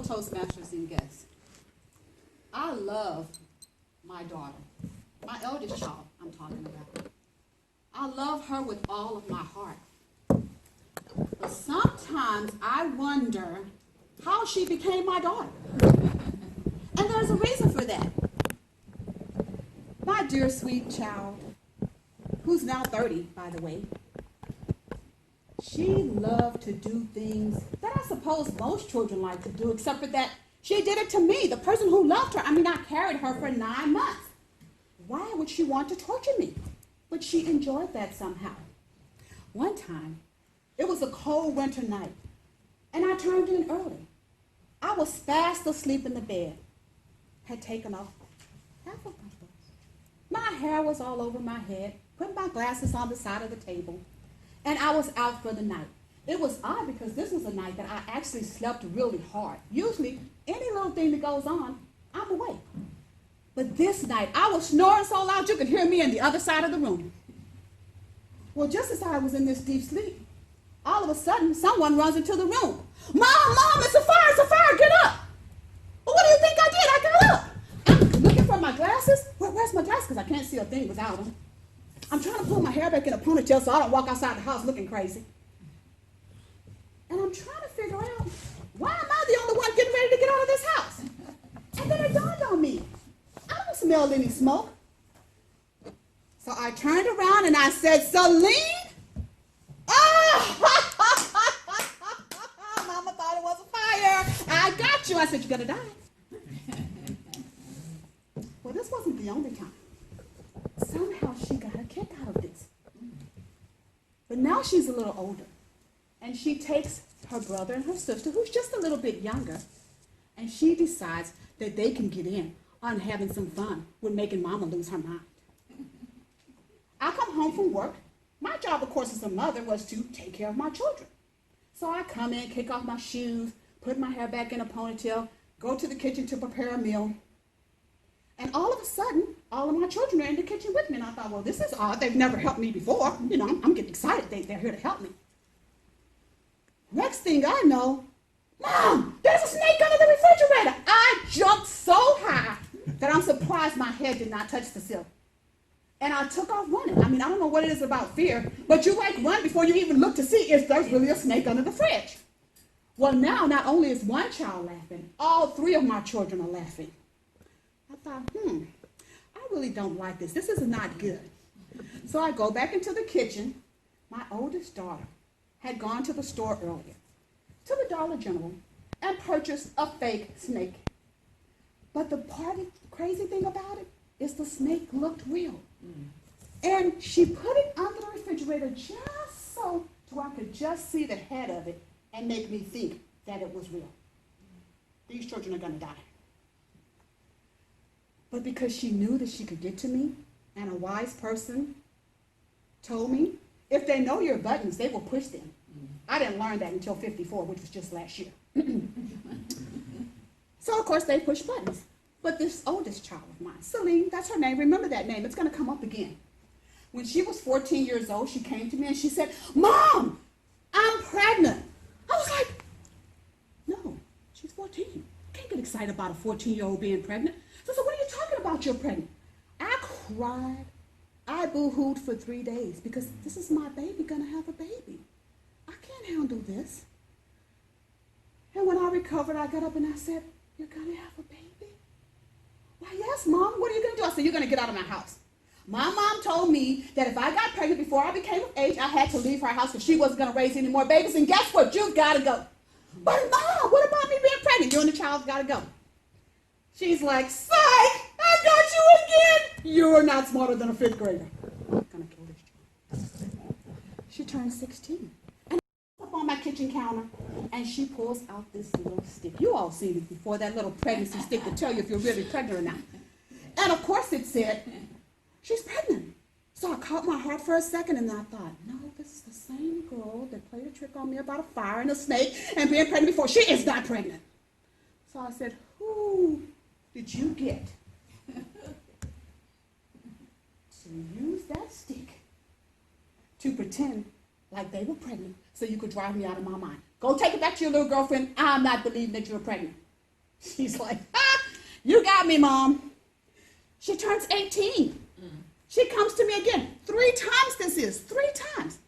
Toastmasters and guests. I love my daughter, my eldest child I'm talking about. I love her with all of my heart. But sometimes I wonder how she became my daughter. And there's a reason for that. My dear sweet child, who's now 30, by the way, she loved to do things that I suppose most children like to do, except for that she did it to me, the person who loved her. I carried her for 9 months. Why would she want to torture me? But she enjoyed that somehow. One time, it was a cold winter night, and I turned in early. I was fast asleep in the bed, had taken off half of my clothes. My hair was all over my head, put my glasses on the side of the table, and I was out for the night. It was odd because this was a night that I actually slept really hard. Usually, any little thing that goes on, I'm awake. But this night, I was snoring so loud you could hear me on the other side of the room. Well, just as I was in this deep sleep, all of a sudden, someone runs into the room. Mom, it's a fire, get up. Well, what do you think I did? I got up. I'm looking for my glasses. Where's my glasses? Because I can't see a thing without them. I'm trying to pull my hair back in a ponytail so I don't walk outside the house looking crazy. And I'm trying to figure out, why am I the only one getting ready to get out of this house? And then it dawned on me, I don't smell any smoke. So I turned around and I said, Celine? Oh! Mama thought it was a fire. I got you. I said, you're going to die. Well, this wasn't the only time. Somehow she got a kick out of this. But now she's a little older. And she takes her brother and her sister, who's just a little bit younger, and she decides that they can get in on having some fun with making Mama lose her mind. I come home from work. My job, of course, as a mother was to take care of my children. So I come in, kick off my shoes, put my hair back in a ponytail, go to the kitchen to prepare a meal. And all of a sudden, all of my children are in the kitchen with me. And I thought, well, this is odd. They've never helped me before. I'm getting excited. They're here to help me. Next thing I know, Mom, there's a snake under the refrigerator. I jumped so high that I'm surprised my head did not touch the sill. And I took off running. I don't know what it is about fear, but you run before you even look to see if there's really a snake under the fridge. Well, now not only is one child laughing, all 3 of my children are laughing. I thought, I really don't like this. This is not good. So I go back into the kitchen. My oldest daughter had gone to the store earlier, to the Dollar General, and purchased a fake snake. But the crazy thing about it is the snake looked real. And she put it under the refrigerator just so I could just see the head of it and make me think that it was real. These children are going to die. But because she knew that she could get to me, and a wise person told me, if they know your buttons, they will push them. I didn't learn that until 54, which was just last year. So, of course, they push buttons. But this oldest child of mine, Celine, that's her name. Remember that name. It's going to come up again. When she was 14 years old, she came to me and she said, Mom, I'm pregnant. I was like, no, she's 14. You can't get excited about a 14-year-old being pregnant. So I said, what are you talking about, you're pregnant? I cried. I boo-hooed for 3 days because this is my baby going to have a baby. I can't handle this. And when I recovered, I got up and I said, you're going to have a baby? Why, yes, Mom. What are you going to do? I said, you're going to get out of my house. My mom told me that if I got pregnant before I became of age, I had to leave her house because she wasn't going to raise any more babies. And guess what? You've got to go. But Mom, what about me being pregnant? You and the child's got to go. She's like, psych, I got you again. You're not smarter than a 5th grader. I'm going to kill this child. She turned 16. And up on my kitchen counter, and she pulls out this little stick. You all seen it before, that little pregnancy stick to tell you if you're really pregnant or not. And of course it said, she's pregnant. So I caught my heart for a second and I thought, no, this is the same girl that played a trick on me about a fire and a snake and being pregnant before. She is not pregnant. So I said, who did you get to use that stick to pretend like they were pregnant so you could drive me out of my mind? Go take it back to your little girlfriend. I'm not believing that you're pregnant. She's like, you got me, Mom. She turns 18. She comes to me again. 3 times this is. 3 times.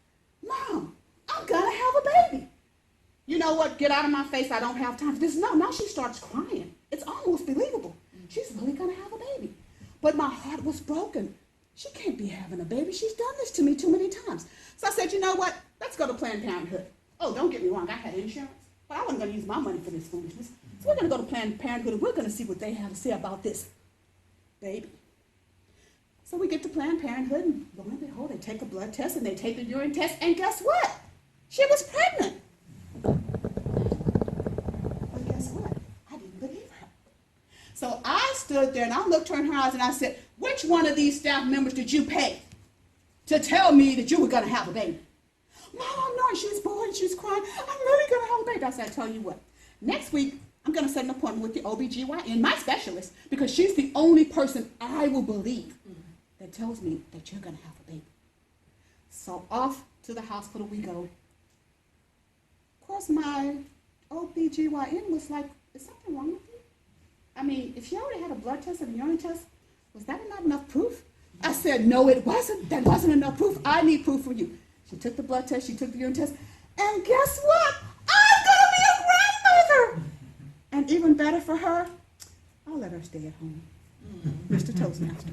Mom, I'm going to have a baby. You know what? Get out of my face. I don't have time for this. No, now she starts crying. It's almost believable. She's really going to have a baby. But my heart was broken. She can't be having a baby. She's done this to me too many times. So I said, you know what? Let's go to Planned Parenthood. Oh, don't get me wrong. I had insurance. But I wasn't going to use my money for this foolishness. So we're going to go to Planned Parenthood and we're going to see what they have to say about this baby. So we get to Planned Parenthood and lo and behold, they take a blood test and they take a urine test. And guess what? She was pregnant. But guess what? I didn't believe her. So I stood there and I looked her in her eyes and I said, which one of these staff members did you pay to tell me that you were going to have a baby? Mom, no, she was born, she was crying. I'm really going to have a baby. I said, I tell you what, next week, I'm going to set an appointment with the OBGYN, my specialist, because she's the only person I will believe that tells me that you're going to have a baby. So off to the hospital we go. Of course, my OBGYN was like, is something wrong with you? I mean, if she already had a blood test and a urine test, was that not enough proof? I said, no, it wasn't. That wasn't enough proof. I need proof from you. She took the blood test, she took the urine test, and guess what? I'm going to be a grandmother! And even better for her, I'll let her stay at home. Mr. Toastmaster.